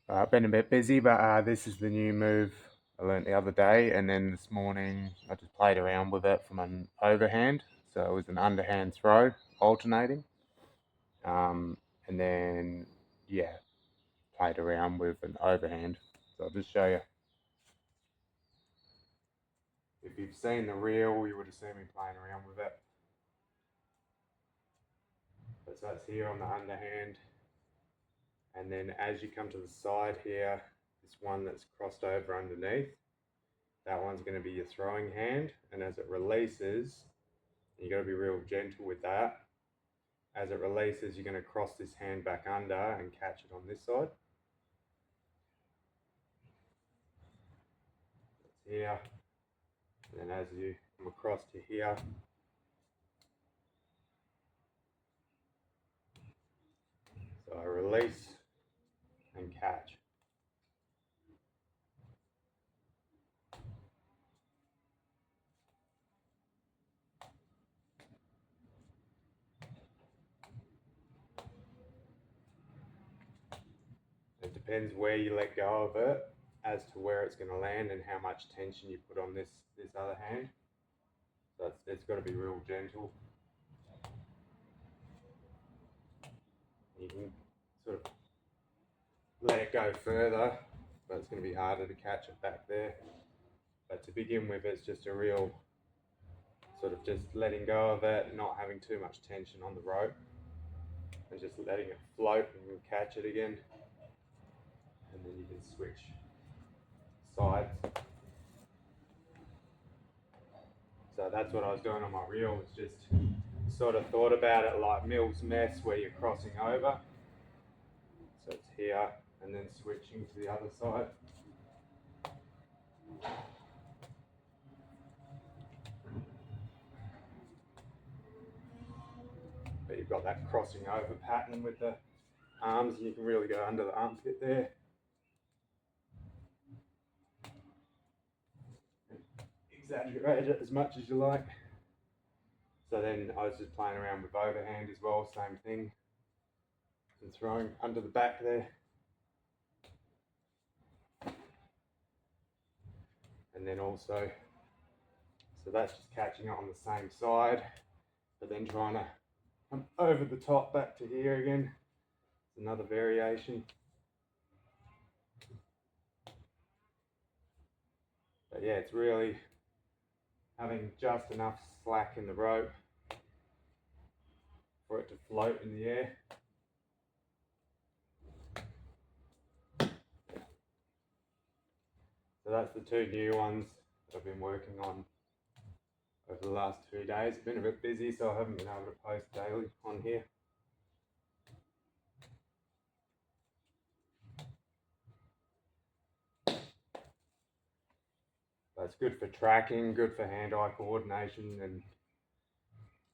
Been a bit busy, but this is the new move I learnt the other day, and then this morning I just played around with it from an overhand. So it was an underhand throw, alternating, um, and then yeah, played around with an overhand. So I'll just show you. If you've seen the reel, you would have seen me playing around with it. But so it's here on the underhand, and then as you come to the side here, this one that's crossed over underneath. That one's going to be your throwing hand, and as it releases, you got to be real gentle with that. As it releases, you're going to cross this hand back under and catch it on this side. That's here, and then as you come across to here, so I release and catch. It depends where you let go of it as to where it's going to land and how much tension you put on this other hand. So it's got to be real gentle. You can sort of let it go further, but it's going to be harder to catch it back there. But to begin with, it's just a real sort of just letting go of it, not having too much tension on the rope, and just letting it float, and you'll catch it again. And then you can switch sides. So that's what I was doing on my reel, was just sort of thought about it like Mill's mess, where you're crossing over. So it's here, and then switching to the other side. But you've got that crossing over pattern with the arms, and you can really go under the armpit there. Exaggerate it as much as you like. So then I was just playing around with overhand as well, same thing. And throwing under the back there. And then also, so that's just catching it on the same side, but then trying to come over the top back to here again. It's another variation. But yeah, it's really having just enough slack in the rope for it to float in the air. So that's the two new ones that I've been working on over the last 2 days. I've been a bit busy, so I haven't been able to post daily on here. But it's good for tracking, good for hand-eye coordination, and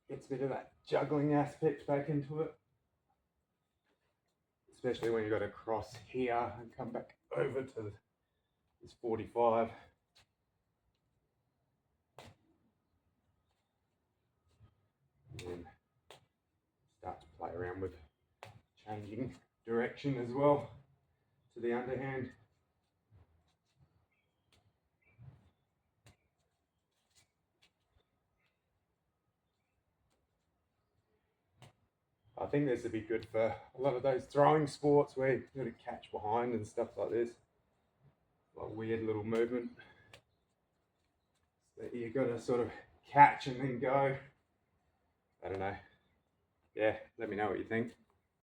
gets a bit of that juggling aspect back into it. Especially when you've got to cross here and come back over to this 45. And then start to play around with changing direction as well to the underhand. I think this would be good for a lot of those throwing sports where you've got to catch behind and stuff like this. Like weird little movement that you've got to sort of catch and then go. I don't know. Yeah, let me know what you think.